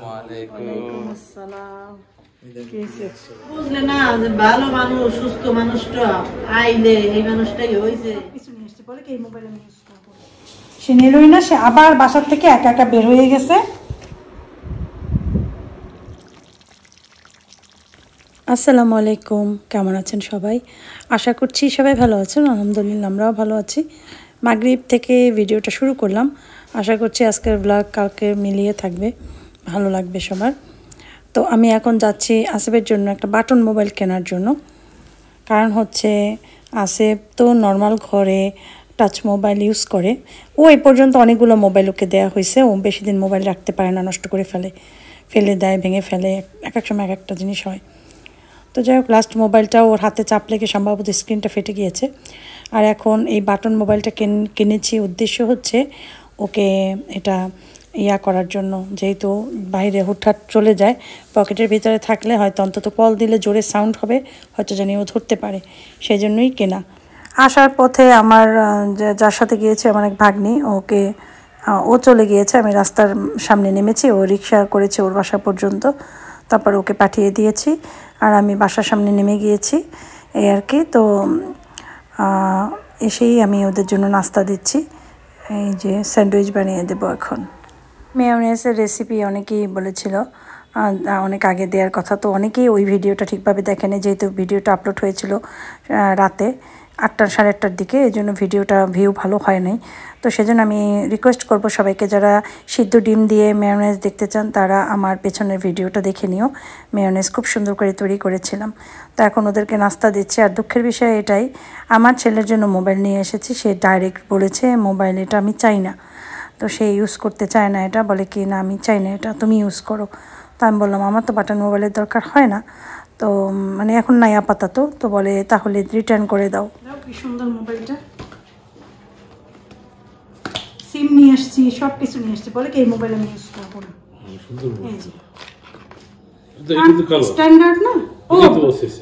ওয়ালাইকুম আসসালাম। বুঝলে না যে ভালো মানুষ সুস্থ মানুষটা আইলে এই মানুষটাই হয়েছে কিছু নিয়ে এসছে বলে কি এই মোবাইল আমি ইউজ করবো। সে নিলই না, সে আবার বাসার থেকে একা একা বের হয়ে গেছে। আসসালামু আলাইকুম, কেমন আছেন সবাই? আশা করছি সবাই ভালো আছেন। আলহামদুলিল্লাহ আমরাও ভালো আছি। মাগরিব থেকে ভিডিওটা শুরু করলাম, আশা করছি আজকের ব্লগ কালকে মিলিয়ে থাকবে, ভালো লাগবে সবার। তো আমি এখন যাচ্ছি আসিফের জন্য একটা বাটন মোবাইল কেনার জন্য। কারণ হচ্ছে আসিফ তো নর্মাল ঘরে টাচ মোবাইল ইউজ করে। ও এই পর্যন্ত অনেকগুলো মোবাইল ওকে দেওয়া হয়েছে, ও বেশি দিন মোবাইল রাখতে পারে না, নষ্ট করে ফেলে দেয়, ভেঙে ফেলে, এক এক সময় এক একটা জিনিস হয়। তো যাই হোক, লাস্ট মোবাইলটা ওর হাতে চাপ লেগে সম্ভবত স্ক্রিনটা ফেটে গিয়েছে। আর এখন এই বাটন মোবাইলটা কিনেছি, উদ্দেশ্য হচ্ছে ওকে এটা করার জন্য, যেহেতু বাইরে হুটহাট চলে যায়, পকেটের ভিতরে থাকলে হয়তো অন্তত কল দিলে জোরে সাউন্ড হবে, হয়তো জানি ও ধরতে পারে, সেই জন্যই কেনা। আসার পথে আমার যার সাথে গিয়েছে আমার এক ভাগ্নি, ও চলে গিয়েছে, আমি রাস্তার সামনে নেমেছি, ও রিক্সা করেছে ওর বাসা পর্যন্ত, তারপর ওকে পাঠিয়ে দিয়েছি, আর আমি বাসার সামনে নেমে গিয়েছি, এই আর কি। তো এসেই আমি ওদের জন্য নাস্তা দিচ্ছি, এই যে স্যান্ডউইচ বানিয়ে দেবো এখন। মেয়োনেজের রেসিপি অনেকেই বলেছিল, অনেক আগে দেওয়ার কথা, তো অনেকেই ওই ভিডিওটা ঠিকভাবে দেখেনি, যেহেতু ভিডিওটা আপলোড হয়েছিল রাতে 8টা সাড়ে 8টার দিকে, এই জন্য ভিডিওটা ভিউ ভালো হয় নাই। তো সেজন্য আমি রিকোয়েস্ট করব সবাইকে, যারা সিদ্ধ ডিম দিয়ে মেয়োনেজ দেখতে চান তারা আমার পেছনের ভিডিওটা দেখে নিও। মেয়োনেজ খুব সুন্দর করে তৈরি করেছিলাম। তো এখন ওদেরকে নাস্তা দিচ্ছি। আর দুঃখের বিষয় এটাই, আমার ছেলের জন্য মোবাইল নিয়ে এসেছি, সে ডাইরেক্ট বলেছে মোবাইল এটা আমি চাই না। তো সে ইউজ করতে চায় না, এটা বলে কি না আমি চাই না, এটা তুমি ইউজ করো। তো আমি বললাম আমার তো বাটন মোবাইলের দরকার হয় না, তো মানে এখন নাই আপাতত। তো বলে তাহলে রিটার্ন করে দাও। কি সুন্দর মোবাইলটা, সিম নিয়ে আসছি, সব কিছু নিয়ে আসছি, বলে কি এই মোবাইল আমি ইউজ করবো না। স্ট্যান্ডার্ড না, ও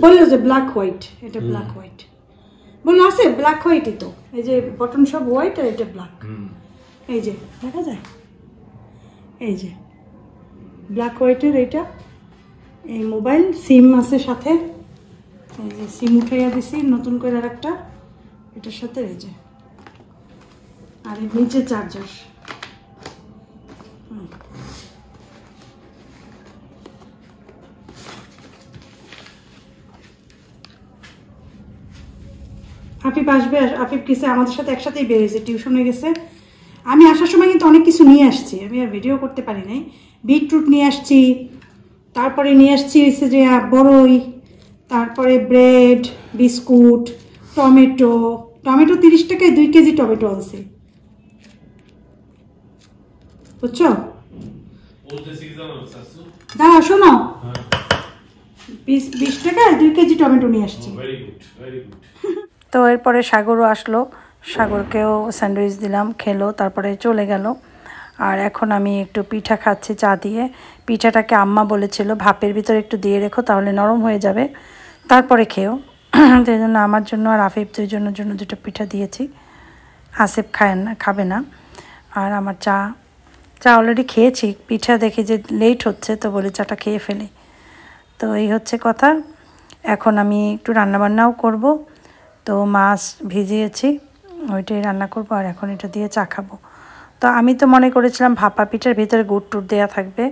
বললো যে ব্ল্যাক হোয়াইট, এটা ব্ল্যাক হোয়াইট বললো, আছে ব্ল্যাক হোয়াইটই তো, এই যে বটন সব হোয়াইট আর এটা ব্ল্যাক, এই যে দেখা যায়, এই যে ব্ল্যাক হোয়াইটের এইটা এই মোবাইল। সিম আছে সাথে, এই যে সিম উঠাইয়া দিছি নতুন করে আর একটা এটার সাথে, এই যে আর এই নিচে চার্জার। আফিফ আসবে, আফিফ কিসে আমাদের সাথে একসাথেই বেরিয়েছে, টিউশনে গেছে। আমি আসার সময় কিন্তু অনেক কিছু নিয়ে আসছি, আমি আর ভিডিও করতে পারি নাই। বিটরুট নিয়ে আসছি, তারপরে নিয়ে আসছি হচ্ছে যে বড়ই, তারপরে ব্রেড, বিস্কুট, টমেটো 30 টাকায় 2 কেজি টমেটো আনছি, বুঝছো? দাঁড়া শোনো, 20 টাকায় 2 কেজি টমেটো নিয়ে আসছি। তো এরপরে সাগরও আসলো, সাগরকেও স্যান্ডউইচ দিলাম, খেলো, তারপরে চলে গেল। আর এখন আমি একটু পিঠা খাচ্ছি চা দিয়ে। পিঠাটাকে আম্মা বলেছিল ভাপের ভিতরে একটু দিয়ে রেখো, তাহলে নরম হয়ে যাবে, তারপরে খেও। তো এই জন্য আমার জন্য আর আফিফ দুইজনের জন্য 2টা পিঠা দিয়েছি। আসিফ খাবে না। আর আমার চা অলরেডি খেয়েছি, পিঠা দেখি যে লেট হচ্ছে, তো বলি চাটা খেয়ে ফেলি। তো এই হচ্ছে কথা। এখন আমি একটু রান্নাবান্নাও করব, তো মাছ ভিজিয়েছি, ওইটাই রান্না করব, আর এখন এটা দিয়ে চা খাবো। তো আমি তো মনে করেছিলাম ভাপা পিঠার ভিতরে গুড় টুর দেওয়া থাকবে,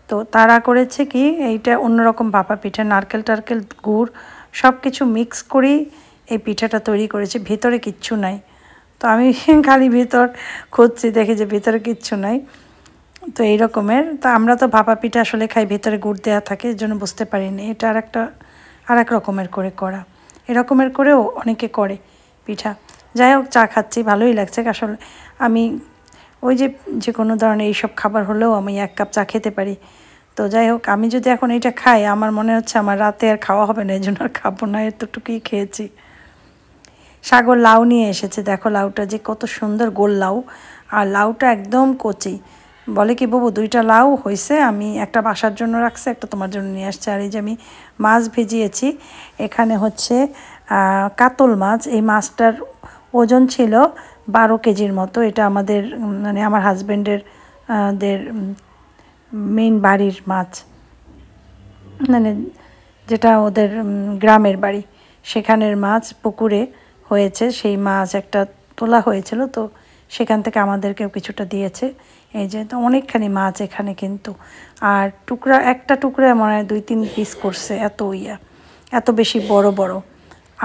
তো তারা করেছে কি এইটা অন্যরকম ভাপা পিঠা, নারকেল টারকেল গুড় সব কিছু মিক্স করেই এই পিঠাটা তৈরি করেছে, ভেতরে কিচ্ছু নাই। তো আমি খালি ভিতর খুঁজছি, দেখি যে ভিতরে কিচ্ছু নাই। তো এই রকমের, তো আমরা তো ভাপা পিঠা আসলে খাই ভেতরে গুড় দেওয়া থাকে, এর জন্য বুঝতে পারিনি এটা আর এক রকমের করে করা, এরকমের করেও অনেকে করে পিঠা। যাই হোক, চা খাচ্ছি, ভালোই লাগছে। আসলে আমি ওই যে কোনো ধরনের এইসব খাবার হলেও আমি 1 কাপ চা খেতে পারি। তো যাই হোক, আমি যদি এখন এটা খাই আমার মনে হচ্ছে আমার রাতে আর খাওয়া হবে না, এই জন্য আর খাবো না, এতটুকুই খেয়েছি। সাগর লাউ নিয়ে এসেছে, দেখো লাউটা যে কত সুন্দর, গোল লাউ, আর লাউটা একদম কচি। বলে কি বাবু 2টা লাউ হয়েছে, আমি একটা বাসার জন্য রাখছি, একটা তোমার জন্য নিয়ে আসছে। আর এই যে আমি মাছ ভিজিয়েছি, এখানে হচ্ছে কাতল মাছ, এই মাছটার ওজন ছিল 12 কেজির মতো। এটা আমাদের মানে আমার হাজব্যান্ডের মেইন বাড়ির মাছ, মানে যেটা ওদের গ্রামের বাড়ি সেখানের মাছ পুকুরে হয়েছে, সেই মাছ একটা তোলা হয়েছিল, তো সেখান থেকে আমাদেরকেও কিছুটা দিয়েছে। এই যে তো অনেকখানি মাছ এখানে কিন্তু, আর টুকরা একটা টুকরা মনে হয় 2-3 পিস করছে, এত বেশি বড় বড়।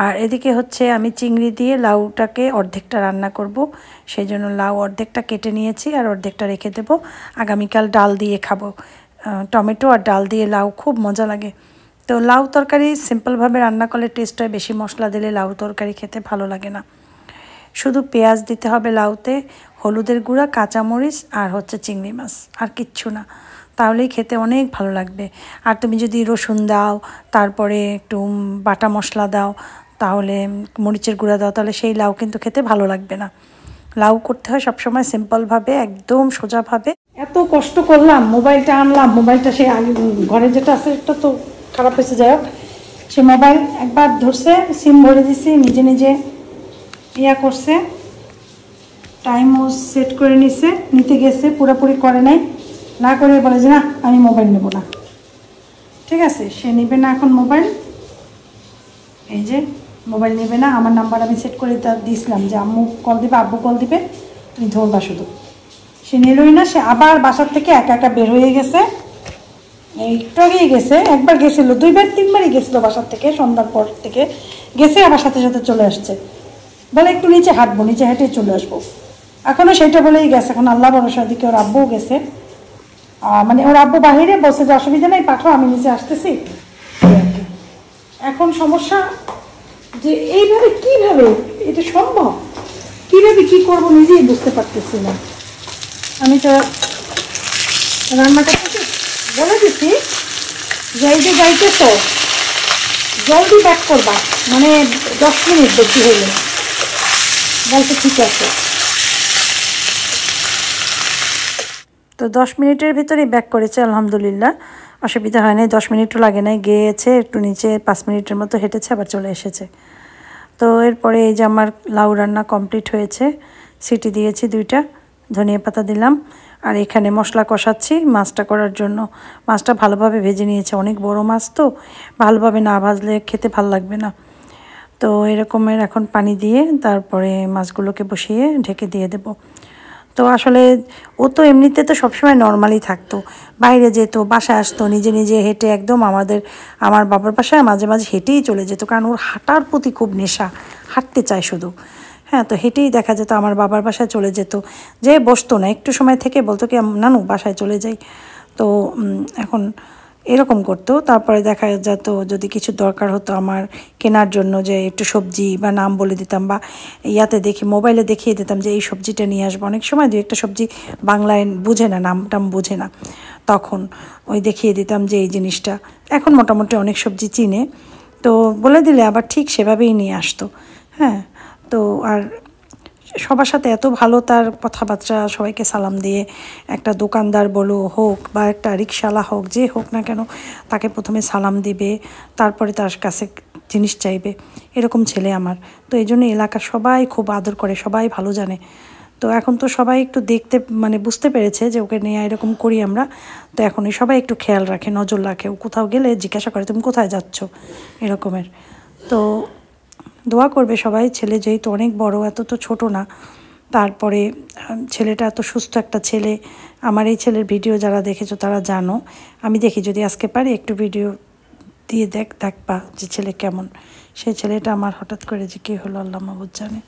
আর এদিকে হচ্ছে আমি চিংড়ি দিয়ে লাউটাকে অর্ধেকটা রান্না করব, সেই জন্য লাউ অর্ধেকটা কেটে নিয়েছি আর অর্ধেকটা রেখে দেব, আগামীকাল ডাল দিয়ে খাবো। টমেটো আর ডাল দিয়ে লাউ খুব মজা লাগে। তো লাউ তরকারি সিম্পলভাবে রান্না করলে টেস্ট হয়, বেশি মশলা দিলে লাউ তরকারি খেতে ভালো লাগে না। শুধু পেঁয়াজ দিতে হবে লাউতে, হলুদের গুঁড়া, কাঁচামরিচ আর হচ্ছে চিংড়ি মাছ, আর কিচ্ছু না, তাহলেই খেতে অনেক ভালো লাগবে। আর তুমি যদি রসুন দাও, তারপরে একটু বাটা মশলা দাও, তাহলে মরিচের গুঁড়া দাও, তাহলে সেই লাউ কিন্তু খেতে ভালো লাগবে না। লাউ করতে হয় সবসময় সিম্পলভাবে, একদম সোজাভাবে। এত কষ্ট করলাম, মোবাইলটা আনলাম, মোবাইলটা সেই আগে ঘরে যেটা আছে সেটা তো খারাপ হয়েছে, যাই হোক সে মোবাইল একবার ধরছে, সিম ভরে দিছি, নিজে নিজে ইয়া করছে, টাইমও সেট করে নিতে গেছে, পুরোপুরি করে নাই, না করে বলে যে না আমি মোবাইল নেব না। ঠিক আছে, সে নেবে না এখন মোবাইল, এই যে মোবাইল নেবে না। আমার নাম্বার আমি সেট করে দিয়েছিলাম যে আম্মু কল দিবে, আব্বু কল দিবে, তুমি ধরবা শুধু। সে নিলই না, সে আবার বাসার থেকে একা একা বের হয়ে গেছে, একটু আগেই গেছে, একবার গেছিল, 2-3বারই গেছিলো বাসার থেকে, সন্ধ্যার পর থেকে গেছে, আবার সাথে সাথে চলে আসছে, বলে একটু নিচে হাঁটবো, নিচে হেঁটে চলে আসবো, এখনও সেটা বলেই গেছে। এখন আল্লাহ ভরসা, দিকে ওর আব্বুও গেছে, মানে ওর আব্বু বাহিরে বসে যে অসুবিধা নেই, পাঠাও আমি নিচে আসতেছি। এখন সমস্যা যে এইভাবে কিভাবে এটা সম্ভব, কিভাবে কি করবো নিজেই বুঝতে পারতেছি না। আমি তো রান্না করতেছি, বলে দিচ্ছি যে এই যে যাইতেছো জলদি ব্যাক করবা, মানে 10 মিনিট বেশি হইলে, বলতে ঠিক আছে। তো 10 মিনিটের ভিতরেই ব্যাক করেছে, আলহামদুলিল্লাহ অসুবিধা হয় নাই, 10 মিনিটও লাগে নাই, গিয়েছে একটু নিচে 5 মিনিটের মতো হেঁটেছে, আবার চলে এসেছে। তো এরপরে এই যে আমার লাউ রান্না কমপ্লিট হয়েছে, সিটি দিয়েছি 2টা, ধনিয়া পাতা দিলাম, আর এখানে মশলা কষাচ্ছি মাছটা করার জন্য। মাছটা ভালোভাবে ভেজে নিয়েছে, অনেক বড় মাছ তো, ভালোভাবে না ভাজলে খেতে ভালো লাগবে না। তো এরকমের এখন পানি দিয়ে তারপরে মাছগুলোকে বসিয়ে ঢেকে দিয়ে দেব। তো আসলে ও তো এমনিতে তো সবসময় নর্মালি থাকতো, বাইরে যেত, বাসায় আসতো, নিজে নিজে হেঁটে, একদম আমার বাবার বাসায় মাঝে মাঝে হেঁটেই চলে যেত, কারণ ওর হাঁটার প্রতি খুব নেশা, হাঁটতে চায় শুধু। হ্যাঁ, তো হেঁটেই দেখা যেত আমার বাবার বাসায় চলে যেত, যে বসতো না, একটু সময় থেকে বলতো কি নানু বাসায় চলে যাই। তো এখন এরকম করতো। তারপরে দেখা যেত যদি কিছু দরকার হতো আমার কেনার জন্য, যে একটু সবজি বা নাম বলে দিতাম, বা ইয়াতে দেখি মোবাইলে দেখিয়ে দিতাম যে এই সবজিটা নিয়ে আসবো। অনেক সময় 2-1টা সবজি বাংলায় বুঝে না, নাম বুঝে না, তখন ওই দেখিয়ে দিতাম যে এই জিনিসটা। এখন মোটামুটি অনেক সবজি চিনে, তো বলে দিলে আবার ঠিক সেভাবেই নিয়ে আসতো। হ্যাঁ, তো আর সবার সাথে এত ভালো তার কথাবার্তা, সবাইকে সালাম দিয়ে, একটা দোকানদার বলো হোক বা একটা রিক্সাওয়ালা হোক, যে হোক না কেন, তাকে প্রথমে সালাম দিবে, তারপরে তার কাছে জিনিস চাইবে, এরকম ছেলে আমার। তো এই জন্য এলাকার সবাই খুব আদর করে, সবাই ভালো জানে। তো এখন তো সবাই একটু দেখতে মানে বুঝতে পেরেছে যে ওকে নিয়ে এরকম করি আমরা, তো এখন সবাই একটু খেয়াল রাখে, নজর রাখে, ও কোথাও গেলে জিজ্ঞাসা করে তুমি কোথায় যাচ্ছ, এরকমের। তো দোয়া করবে সবাই, ছেলে যেহেতু অনেক বড়, এত তো ছোট না, তারপরে ছেলেটা এত সুস্থ একটা ছেলে। আমার এই ছেলের ভিডিও যারা দেখেছো তারা জানো, আমি দেখি যদি আজকে পারি একটু ভিডিও দিয়ে দেখবা যে ছেলে কেমন। সেই ছেলেটা আমার হঠাৎ করে যে কী হলো আল্লাহ মাহবুব জানে।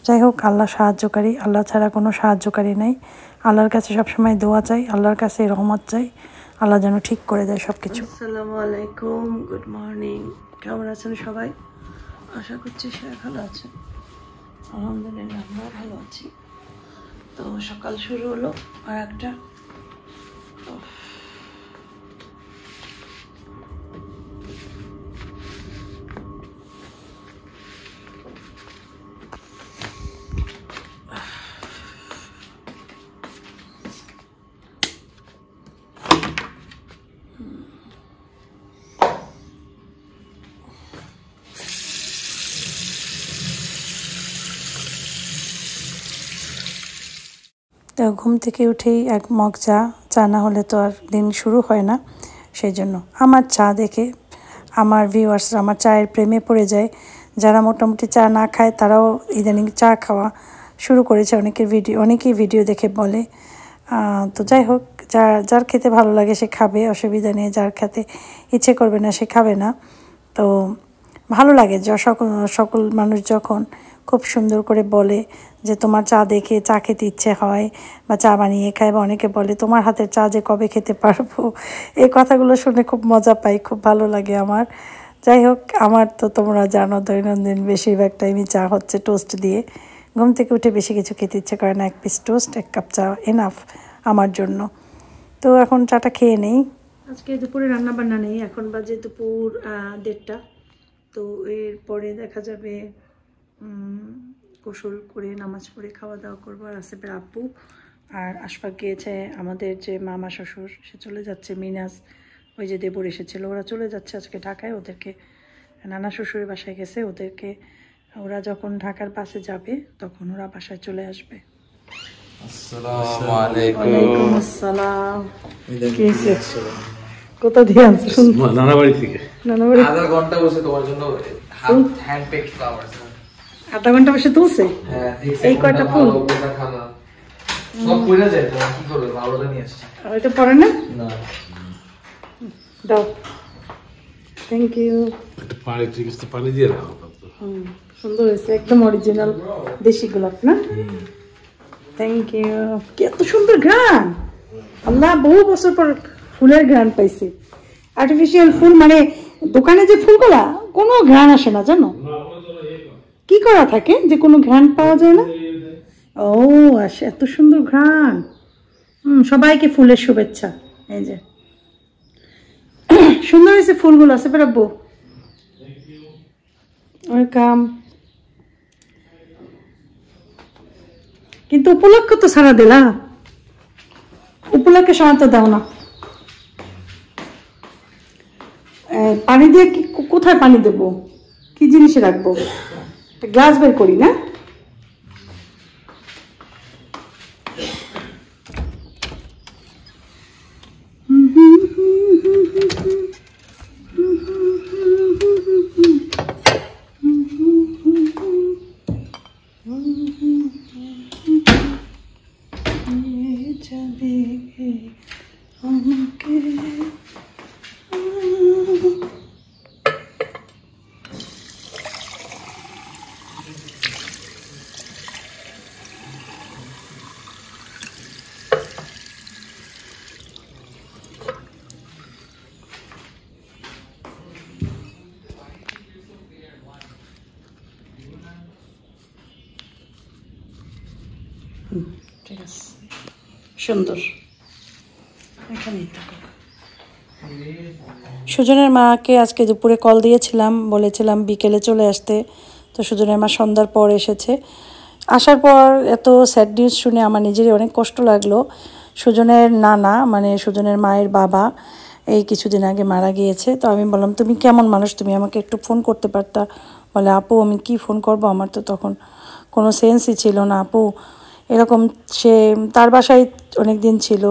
যাই হোক, আল্লাহ সাহায্যকারী, আল্লাহ ছাড়া কোনো সাহায্যকারী নেই। আল্লাহর কাছে সবসময় দোয়া চাই, আল্লাহর কাছে রহমত চাই, আল্লাহ যেন ঠিক করে দেয় সব কিছু। আসসালামু আলাইকুম, গুড মর্নিং। কেমন আছেন সবাই? আশা করছি সে ভালো আছেন। আলহামদুলিল্লাহ আমরা ভালো আছি। তো সকাল শুরু হলো আর একটা, তো ঘুম থেকে উঠেই এক মগ চা চা না হলে তো আর দিন শুরু হয় না। সেই জন্য আমার চা দেখে আমার ভিউয়ার্সরা আমার চায়ের প্রেমে পড়ে যায়। যারা মোটামুটি চা না খায় তারাও ইদানিং চা খাওয়া শুরু করেছে। অনেকেই ভিডিও দেখে বলে। তো যাই হোক, যার খেতে ভালো লাগে সে খাবে, অসুবিধা নেই। যার খেতে ইচ্ছে করবে না সে খাবে না। তো ভালো লাগে যে সকল মানুষ যখন খুব সুন্দর করে বলে যে তোমার চা দেখে চা খেতে ইচ্ছে হয় বা চা বানিয়ে খায়, বা অনেকে বলে তোমার হাতের চা যে কবে খেতে পারবো। এই কথাগুলো শুনে খুব মজা পাই, খুব ভালো লাগে আমার। যাই হোক, আমার তো তোমরা জানো দৈনন্দিন বেশিরভাগ টাইমই চা হচ্ছে টোস্ট দিয়ে। ঘুম থেকে উঠে বেশি কিছু খেতে ইচ্ছে করে না, 1 পিস টোস্ট 1 কাপ চা এনাফ আমার জন্য। তো এখন চাটা খেয়ে নেই। আজকে দুপুরে রান্না বান্না নেই, এখন বাজে দুপুর 1:30। তো এরপরে দেখা যাবে গোসল করে নামাজ পড়ে খাওয়া দাওয়া করবো। আর আসিফের আব্বু আর আশফাক গিয়েছে, আমাদের যে মামা শ্বশুর সে চলে যাচ্ছে, মিনাজ ওই যে দেবর এসেছিল, ওরা চলে যাচ্ছে আজকে ঢাকায়। ওদেরকে নানা শ্বশুরের বাসায় গেছে, ওরা যখন ঢাকার বাসে যাবে তখন ওরা বাসায় চলে আসবে। আসসালামু আলাইকুম। ওয়ালাইকুম আসসালাম। কোথা দিয়ে আনছেন? নানা বাড়ি থেকে। নানা বাড়ি। আধা ঘন্টা বসে তোমার জন্য হ্যান্ড পেক ফ্লাওয়ার্স। আধা ঘন্টা বসে তুলছে? হ্যাঁ, এই কয়টা ফুল সব পড়ে যায়, তোমার কি করবে? ভালোটা নিয়ে আসছি। ওইটা পরে না? না, দাও। Thank you. একটা পানি ঠিক আছে, পানি দিয়ে রাখো। সুন্দর হয়েছে, একদম অরিজিনাল দেশি গোলাপ না? Thank you. এত সুন্দর ঘ্রাণ! আল্লাহ, বহু বছর পর ফুলের ঘ্রাণ পাইছি। আর্টিফিশিয়াল ফুল মানে দোকানে যে ফুলগুলা কোনো ঘ্রাণ আসে না, জানো? কি করা থাকে যে কোনো ঘ্রাণ পাওয়া যায় না? ও আসে, এত সুন্দর ঘ্রাণ। সবাইকে ফুলের শুভেচ্ছা। এই যে সুন্দর হয়েছে ফুলগুলো। আছে বেরাবো। ওয়েলকাম। কিন্তু উপলক্ষ তো সারা দিলা, উপলক্ষে সময় তো দাও না। পানি দিয়ে কোথায় পানি দেবো? কি জিনিসে রাখবো? গ্লাস বের করি না? ঠিক আছে, সুন্দর। এখানেই থাকুক। সুজনের মাকে আজকে দুপুরে কল দিয়েছিলাম, বলেছিলাম বিকেলে চলে আসতে। তো সুজনের মা সন্ধ্যার পর এসেছে। আসার পর এত স্যাড নিউজ শুনে আমার নিজেরই অনেক কষ্ট লাগলো। সুজনের নানা মানে সুজনের মায়ের বাবা এই কিছুদিন আগে মারা গিয়েছে। তো আমি বললাম, তুমি কেমন মানুষ, তুমি আমাকে একটু ফোন করতে পারতা। বলে, আপু আমি কি ফোন করব, আমার তো তখন কোনো সেন্সই ছিল না আপু। এরকম সে তার বাসায় অনেক দিন ছিল,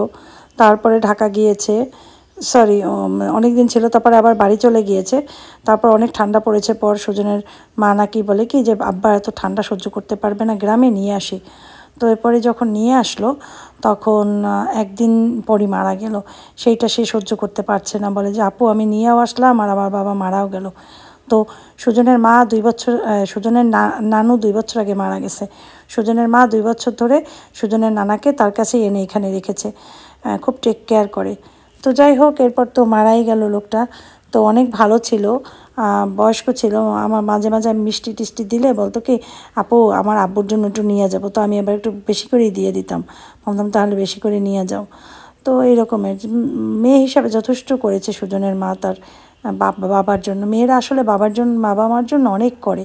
তারপরে ঢাকা গিয়েছে, অনেক দিন ছিল, তারপরে আবার বাড়ি চলে গিয়েছে। তারপর অনেক ঠান্ডা পড়েছে পর সুজনের মা নাকি বলে কি যে আব্বা এত ঠান্ডা সহ্য করতে পারবে না, গ্রামে নিয়ে আসি। তো এরপরে যখন নিয়ে আসলো তখন একদিন পরই মারা গেল। সেইটা সে সহ্য করতে পারছে না, বলে যে আপু আমি নিয়েও আসলাম আর আমার বাবা মারাও গেল। তো সুজনের মা 2 বছর, সুজনের নানু 2 বছর আগে মারা গেছে। সুজনের মা 2 বছর ধরে সুজনের নানাকে তার কাছে এনে এখানে রেখেছে, খুব টেক কেয়ার করে। তো যাই হোক, এরপর তো মারাই গেল লোকটা। তো অনেক ভালো ছিল, বয়স্ক ছিল। আমার মাঝে মাঝে আমি মিষ্টি টিষ্টি দিলে বলতো কি আপু আমার আব্বুর জন্য একটু নিয়ে যাবো। তো আমি এবার একটু বেশি করেই দিয়ে দিতাম, বলতাম তাহলে বেশি করে নিয়ে যাও। তো এই রকমের মেয়ে হিসাবে যথেষ্ট করেছে সুজনের মা তার বাবার জন্য। মেয়েরা আসলে বাবা মার জন্য অনেক করে।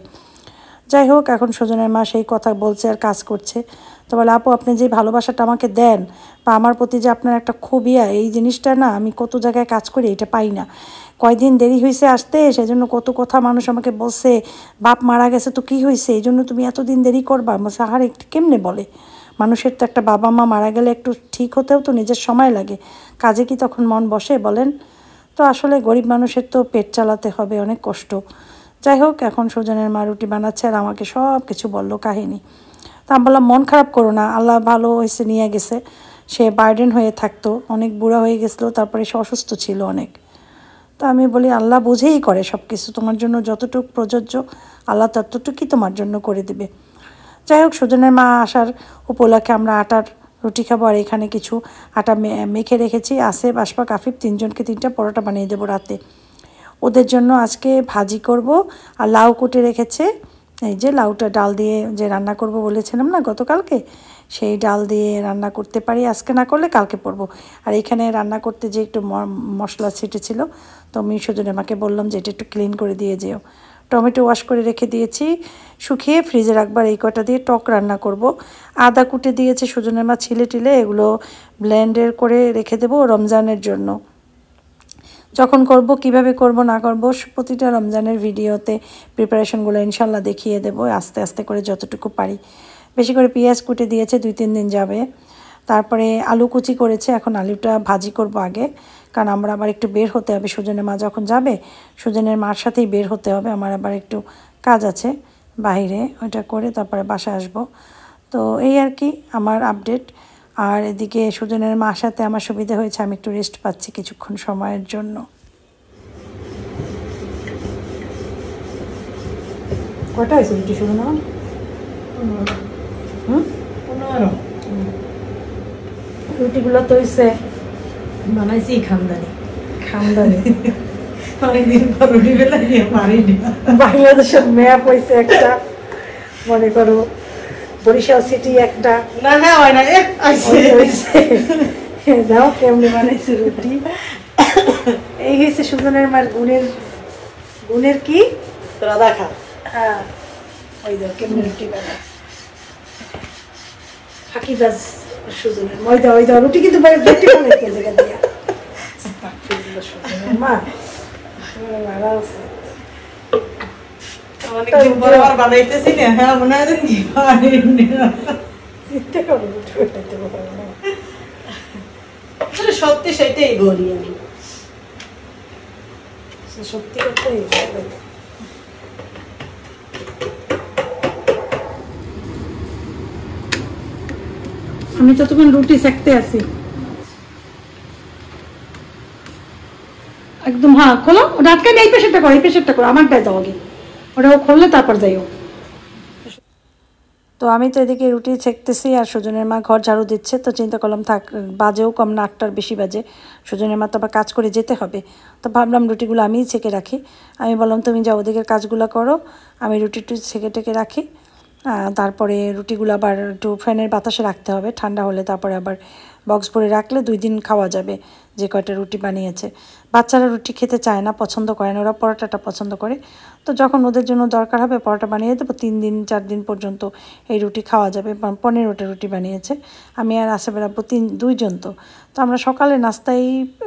যাই হোক, এখন সুজনের মা সেই কথা বলছে আর কাজ করছে। তো বলে আপু আপনি যে ভালোবাসাটা আমাকে দেন বা আমার প্রতি যে আপনার একটা খুবিয়া, এই জিনিসটা না আমি কত জায়গায় কাজ করি এটা পাই না। কয়দিন দেরি হয়েছে আসতে, সেজন্য কত কথা মানুষ আমাকে বলছে, বাপ মারা গেছে তো কী হয়েছে, এই জন্য তুমি এতদিন দেরি করবা। সাহারে কেমনে বলে, মানুষের তো একটা বাবা মা মারা গেলে একটু ঠিক হতেও তো নিজের সময় লাগে, কাজে কি তখন মন বসে বলেন? তো আসলে গরিব মানুষের তো পেট চালাতে হবে, অনেক কষ্ট। যাই হোক, এখন সুজনের মা রুটি বানাচ্ছে আর আমাকে সব কিছু বললো কাহিনী। তা আমি বললাম মন খারাপ করো না, আল্লাহ ভালো হয়েছে নিয়ে গেছে। সে বার্ডেন হয়ে থাকতো, অনেক বুড়া হয়ে গেছিলো, তারপরে সে অসুস্থ ছিল অনেক। তো আমি বলি আল্লাহ বুঝেই করে সব কিছু, তোমার জন্য যতটুকু প্রযোজ্য আল্লাহ ততটুকুই তোমার জন্য করে দিবে। যাই হোক, সুজনের মা আসার উপলক্ষে আমরা আটার রুটি খাবো। আর এখানে কিছু আটা মেখে রেখেছি। আসেফ, আশফাক, আফিফ তিনজনকে 3টা পরোটা বানিয়ে দেবো রাতে। ওদের জন্য আজকে ভাজি করব আর লাউ কুটে রেখেছে। এই যে লাউটা ডাল দিয়ে যে রান্না করব বলেছিলাম না গতকালকে, সেই ডাল দিয়ে রান্না করতে পারি, আজকে না করলে কালকে করব। আর এখানে রান্না করতে যে একটু মশলা ছিটেছিল, তো আমি সুজনের মাকে বললাম যে এটা একটু ক্লিন করে দিয়ে যেও। টমেটো ওয়াশ করে রেখে দিয়েছি, শুকিয়ে ফ্রিজে রাখবার। এই কটা দিয়ে টক রান্না করব। আদা কুটে দিয়েছে সুজনের মা ছিলে টিলে, এগুলো ব্লেন্ডের করে রেখে দেবো রমজানের জন্য। যখন করব, কিভাবে করব না করব, প্রতিটা রমজানের ভিডিওতে প্রিপারেশনগুলো ইনশাল্লাহ দেখিয়ে দেবো আস্তে আস্তে করে যতটুকু পারি। বেশি করে পেঁয়াজ কুটে দিয়েছে, 2-3 দিন যাবে। তারপরে আলু কুচি করেছে, এখন আলুটা ভাজি করব আগে, কারণ আমরা আবার একটু বের হতে হবে। সুজনের মা যখন যাবে, সুজনের মার সাথেই বের হতে হবে, আমার আবার একটু কাজ আছে বাইরে, ওইটা করে তারপরে বাসায় আসব। তো এই আর কি আমার আপডেট। আর এদিকে সুজনের মার সাথে আমার সুবিধা হয়েছে, আমি একটু রেস্ট পাচ্ছি কিছুক্ষণ সময়ের জন্য। কটা হয়েছে রুটি শুরু না? 15 রুটিগুলো তো হয়েছে বানাইছি খামদানি। অনেকদিন পর রুটি বেলা নিয়ে পারিনি। বাংলাদেশের ম্যাপ হয়েছে একটা, মনে করো বরিশাল সিটি একটা। না না হয় না, দাও কেমনি বানাইছে রুটি। এই হয়েছে সুজনের মার গুণের কি তোরা দেখা। হ্যাঁ, ওই দাও কেমনি রুটি বানায় ফাঁকিবাজ সুজনের। ওই দাও রুটি কিন্তু বেটি বানাইছে জায়গা দিয়া। সুজনের মা মারা আছে। অনেকদিন পর আবার বানাইতেছি না, হ্যাঁ মনে হয় কি পারিনি। চিন্তা করো রুটি বানাইতে পারো না। সত্যি সেটাই বলি আমি, সত্যি কথাই। আমি ততক্ষণ রুটি সেকতে আছি একদম। হ্যাঁ খোলো, রাতকে এই পেশারটা করো, এই পেশারটা করো, আমারটায় যাও আগে, ওটাও খুললে তারপর যাইও। তো আমি তো এদিকে রুটি ছেঁকতেছি আর সুজনের মা ঘর ঝাড়ু দিচ্ছে। তো চিন্তা করলাম থাক, বাজেও কম না, 8টার বেশি বাজে, সুজনের মা তো আবার কাজ করে যেতে হবে। তো ভাবলাম রুটিগুলো আমিই ছেঁকে রাখি। আমি বললাম তুমি যাও ওদিকের কাজগুলো করো, আমি রুটি ছেঁকে টেকে রাখি। তারপরে রুটিগুলো আবার একটু ফ্যানের বাতাসে রাখতে হবে, ঠান্ডা হলে তারপরে আবার বক্স ভরে রাখলে 2 দিন খাওয়া যাবে যে কয়টা রুটি বানিয়েছে। বাচ্চারা রুটি খেতে চায় না, পছন্দ করে না, ওরা পরোটাটা পছন্দ করে। তো যখন ওদের জন্য দরকার হবে পরোটা বানিয়ে দেবো, 3 দিন 4 দিন পর্যন্ত এই রুটি খাওয়া যাবে। 15টা রুটি বানিয়েছে, আমি আর আসেফের আব্বু 2জন। তো আমরা সকালে নাস্তায়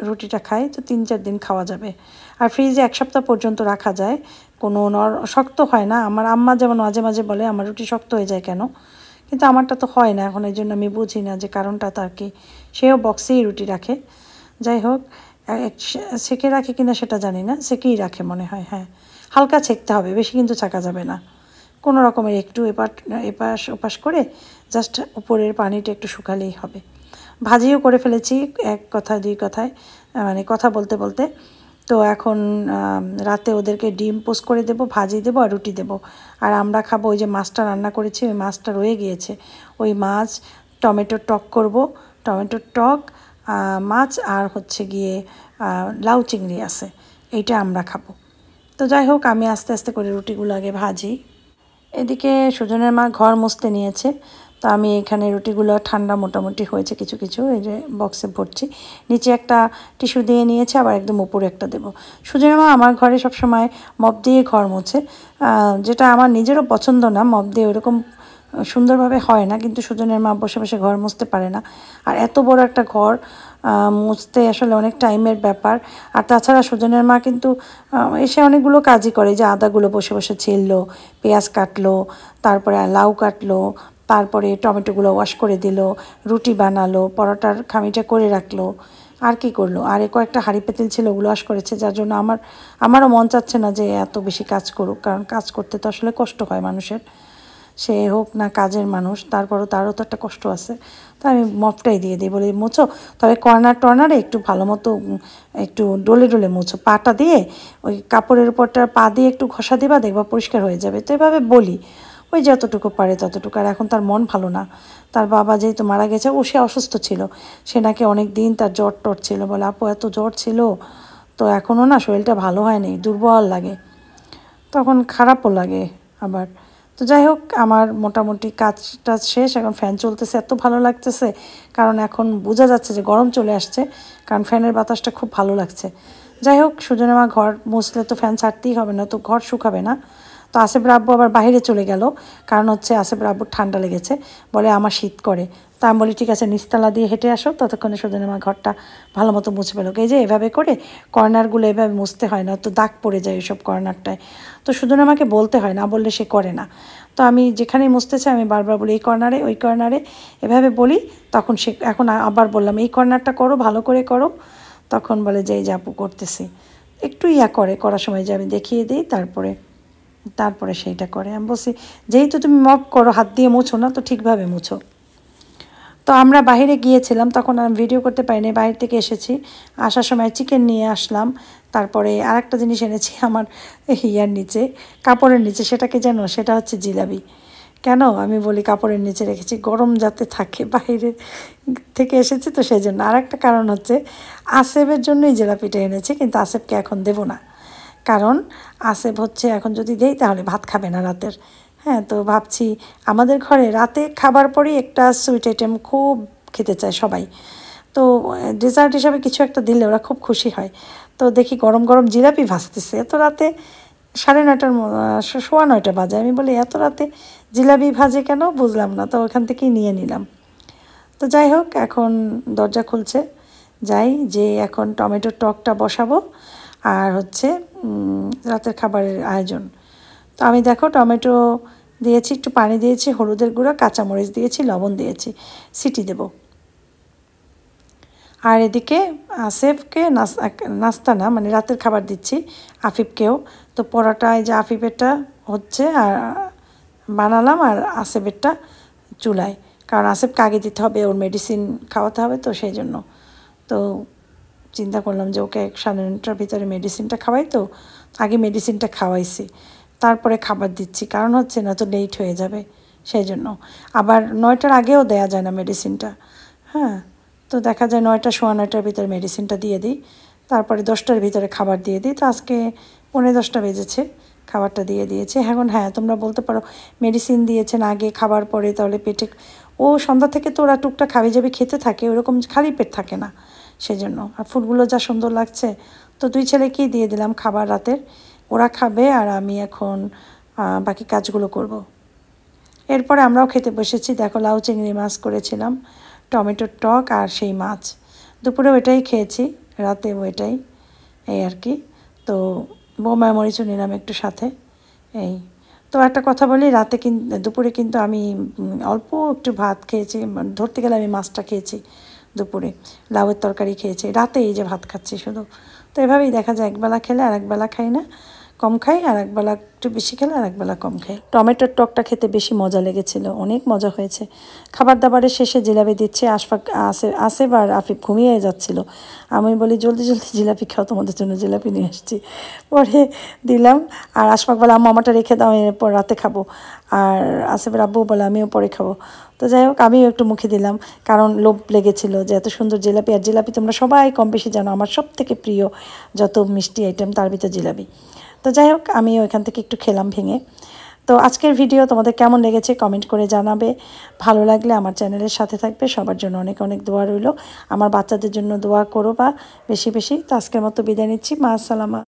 রুটিটা খাই, তো 3-4 দিন খাওয়া যাবে। আর ফ্রিজে 1 সপ্তাহ পর্যন্ত রাখা যায়, কোনো শক্ত হয় না। আমার আম্মা যেমন মাঝে মাঝে বলে আমার রুটি শক্ত হয়ে যায় কেন, কিন্তু আমারটা তো হয় না এখন, এই জন্য আমি বুঝি না যে কারণটা তার কি। সেও বক্সেই রুটি রাখে। যাই হোক, সেঁকে রাখে কিনা সেটা জানি না, সেঁকেই রাখে মনে হয়। হ্যাঁ, হালকা ছেঁকতে হবে, বেশি কিন্তু ছাকা যাবে না। কোনো রকমের একটু এপাশ ওপাশ করে জাস্ট উপরের পানিটা একটু শুকালেই হবে। ভাজিও করে ফেলেছি 1 কথায় 2 কথায়, মানে কথা বলতে বলতে। তো এখন রাতে ওদেরকে ডিম পোস্ট করে দেবো, ভাজি দেবো আর রুটি দেবো। আর আমরা খাবো ওই যে মাছটা রান্না করেছি, ওই মাছটা রয়ে গিয়েছে, ওই মাছ টমেটোর টক করব, টমেটোর টক মাছ আর হচ্ছে গিয়ে লাউ চিংড়ি আছে, এইটা আমরা খাবো। তো যাই হোক, আমি আস্তে আস্তে করে রুটিগুলো আগে ভাজি। এদিকে সুজনের মা ঘর মুছতে নিয়েছে, তো আমি এখানে রুটিগুলো ঠান্ডা মোটামুটি হয়েছে কিছু কিছু, এই যে বক্সে ভরছি। নিচে একটা টিস্যু দিয়ে নিয়েছে, আবার একদম উপরে একটা দেবো। সুজনের মা আমার ঘরে সবসময় মপ দিয়ে ঘর মুছে, যেটা আমার নিজেরও পছন্দ না, মপ দিয়ে ওরকম সুন্দরভাবে হয় না, কিন্তু সুজনের মা বসে বসে ঘর মুছতে পারে না। আর এত বড় একটা ঘর মুছতে আসলে অনেক টাইমের ব্যাপার। আর তাছাড়া সুজনের মা কিন্তু এসে অনেকগুলো কাজই করে, যে আদাগুলো বসে বসে ছিললো, পেঁয়াজ কাটলো, তারপরে লাউ কাটলো, তারপরে টমেটোগুলো ওয়াশ করে দিল, রুটি বানালো, পরোটার খামিটা করে রাখলো, আর কি করলো, আর কয়েকটা হাঁড়ি পেতিল ছিল ওগুলো ওয়াশ করেছে, যার জন্য আমারও মন চাচ্ছে না যে এত বেশি কাজ করুক, কারণ কাজ করতে তো আসলে কষ্ট হয় মানুষের, সে হোক না কাজের মানুষ, তারপরও তারও তো একটা কষ্ট আছে। তো আমি মপটাই দিয়ে দিই, বলি মুছো, তবে কর্নারে একটু ভালো মতো একটু ডলে ডলে মুছো, পাটা দিয়ে ওই কাপড়ের উপরটা পা দিয়ে একটু ঘষা দিবা, দেখবা পরিষ্কার হয়ে যাবে। তো এভাবে বলি, ওই যতটুকু পারে ততটুকু। আর এখন তার মন ভালো না, তার বাবা যেহেতু মারা গেছে, সে অসুস্থ ছিল, সে নাকি অনেক দিন তার জ্বর টর ছিল, বলে আপু এত জ্বর ছিল, তো এখনও না শরীরটা ভালো হয়নি, দুর্বল লাগে, তখন খারাপও লাগে আবার। তো যাই হোক, আমার মোটামুটি কাজটা শেষ, এখন ফ্যান চলতেছে, এত ভালো লাগতেছে, কারণ এখন বোঝা যাচ্ছে যে গরম চলে আসছে, কারণ ফ্যানের বাতাসটা খুব ভালো লাগছে। যাই হোক, সুজনের মা ঘর মুছলে তো ফ্যান ছাড়তেই হবে, না তো ঘর শুকাবে না। তো আসিফ রাব্বু আবার বাইরে চলে গেল, কারণ হচ্ছে আসিফ রাব্বুর ঠান্ডা লেগেছে, বলে আমার শীত করে। তা আমি বলি ঠিক আছে, নিচতলা দিয়ে হেঁটে আসো, ততক্ষণে সুজনের মা ঘরটা ভালো মতো মুছে ফেলো। এই যে এভাবে করে কর্নারগুলো এভাবে মুছতে হয় না, তো দাগ পড়ে যায় এইসব কর্নারটায়, তো সুজনের মাকে বলতে হয়, না বললে সে করে না। তো আমি যেখানেই মুছতে চাই আমি বারবার বলি এই কর্নারে ওই কর্নারে, এভাবে বলি, তখন সে এখন আবার বললাম এই কর্নারটা করো, ভালো করে করো, তখন বলে যে এই যে আপু করতেছি, একটু করার সময় যে আমি দেখিয়ে দিই, তারপরে সেইটা করে। আমি বলছি যেহেতু তুমি মপ করো, হাত দিয়ে মুছো না, তো ঠিকভাবে মুছো। তো আমরা বাইরে গিয়েছিলাম, তখন আমি ভিডিও করতে পারিনি, বাইরে থেকে এসেছি, আসার সময় চিকেন নিয়ে আসলাম, তারপরে আরেকটা জিনিস এনেছি আমার ইয়ার নিচে, কাপড়ের নিচে, সেটাকে জানো, সেটা হচ্ছে জিলাপি। কেন আমি বলি কাপড়ের নিচে রেখেছি, গরম যাতে থাকে, বাইরে থেকে এসেছি তো সেই জন্য। আর একটা কারণ হচ্ছে আসেফের জন্যই জিলাপিটা এনেছি, কিন্তু আসেফকে এখন দেবো না, কারণ আসেফ হচ্ছে এখন যদি দেই তাহলে ভাত খাবে না রাতের। হ্যাঁ, তো ভাবছি আমাদের ঘরে রাতে খাবার পরেই একটা সুইট আইটেম খুব খেতে চায় সবাই, তো ডেজার্ট হিসাবে কিছু একটা দিলে ওরা খুব খুশি হয়। তো দেখি গরম গরম জিলাপি ভাজতেছে, এত রাতে 9:30 9:15 বাজে, আমি বলি এত রাতে জিলাপি ভাজে কেন, বুঝলাম না, তো ওখান থেকেই নিয়ে নিলাম। তো যাই হোক, এখন দরজা খুলছে, যাই যে এখন টমেটোর টকটা বসাবো, আর হচ্ছে রাতের খাবারের আয়োজন। তো আমি দেখো টমেটো দিয়েছি, একটু পানি দিয়েছি, হলুদের গুঁড়া, কাঁচামরিচ দিয়েছি, লবণ দিয়েছি, সিটি দেব। আর এদিকে আসেফকে নাস্তা না মানে রাতের খাবার দিচ্ছি, আফিফকেও। তো পরোটায় যে আফিফেরটা হচ্ছে আর বানালাম, আর আসেফেরটা চুলায়, কারণ আসেফকে আগে দিতে হবে, ওর মেডিসিন খাওয়াতে হবে, তো সেই জন্য। তো চিন্তা করলাম যে ওকে 9:30টার ভিতরে মেডিসিনটা খাওয়াই, তো আগে মেডিসিনটা খাওয়াইছি, তারপরে খাবার দিচ্ছি, কারণ হচ্ছে না তো লেট হয়ে যাবে, সেই জন্য। আবার 9টার আগেও দেয়া যায় না মেডিসিনটা, হ্যাঁ, তো দেখা যায় 9টা 9:15টার ভিতরে মেডিসিনটা দিয়ে দিই, তারপরে 10টার ভিতরে খাবার দিয়ে দিই। তো আজকে 10:45 বেজেছে, খাবারটা দিয়ে দিয়েছে। এখন হ্যাঁ, তোমরা বলতে পারো মেডিসিন দিয়েছেন আগে খাবার পরে, তাহলে পেটে, ও সন্ধ্যা থেকে তো ওরা টুকটা খাবি যাবে খেতে থাকে, ওরকম খালি পেট থাকে না, সেজন্য। আর ফুলগুলো যা সুন্দর লাগছে, তো 2 ছেলেকেই দিয়ে দিলাম খাবার রাতের, ওরা খাবে, আর আমি এখন বাকি কাজগুলো করব। এরপরে আমরাও খেতে বসেছি, দেখো লাউ চিংড়ি মাছ করেছিলাম, টমেটোর টক, আর সেই মাছ। দুপুরেও এটাই খেয়েছি, রাতেও এটাই, এই আর কি। তো বোমা মরিচও নিলাম একটু সাথে, এই। তো একটা কথা বলি, রাতে দুপুরে কিন্তু আমি অল্প একটু ভাত খেয়েছি, ধরতে গেলে আমি মাছটা খেয়েছি দুপুরে, লাউয়ের তরকারি খেয়েছি, রাতে এই যে ভাত খাচ্ছি শুধু। তো এভাবেই দেখা যায়, একবেলা খেলে আর একবেলা খাই না, কম খাই, আর একবেলা একটু বেশি খেলে আর একবেলা কম খাই। টমেটোর টকটা খেতে বেশি মজা লেগেছিল, অনেক মজা হয়েছে। খাবার দাবারের শেষে জিলাপি দিচ্ছে, আসেফ আর আফিফ ঘুমিয়ে যাচ্ছিল, আমি বলি জলদি জলদি জিলাপি খাও, তোমাদের জন্য জিলাপি নিয়ে আসছি, পরে দিলাম। আর আশফাক বলে আম্মু আমারটা রেখে দাও, এরপর রাতে খাবো, আর আসেফের আব্বু বলে আমিও পরে খাবো। তো যাই হোক, আমিও একটু মুখে দিলাম, কারণ লোভ লেগেছিল যে এত সুন্দর জিলাপি, আর জিলাপি তোমরা সবাই কম বেশি জানো আমার সব থেকে প্রিয় যত মিষ্টি আইটেম তার ভিতর জিলাপি। তো যাই হোক, আমি ওইখান থেকে একটু খেলাম ভেঙে। তো আজকের ভিডিও তোমাদের কেমন লেগেছে কমেন্ট করে জানাবে, ভালো লাগলে আমার চ্যানেলের সাথে থাকবে। সবার জন্য অনেক অনেক দোয়া রইল, আমার বাচ্চাদের জন্য দোয়া করো বা বেশি বেশি। তো আজকের মতো বিদায় নিচ্ছি, মা আসসালামা।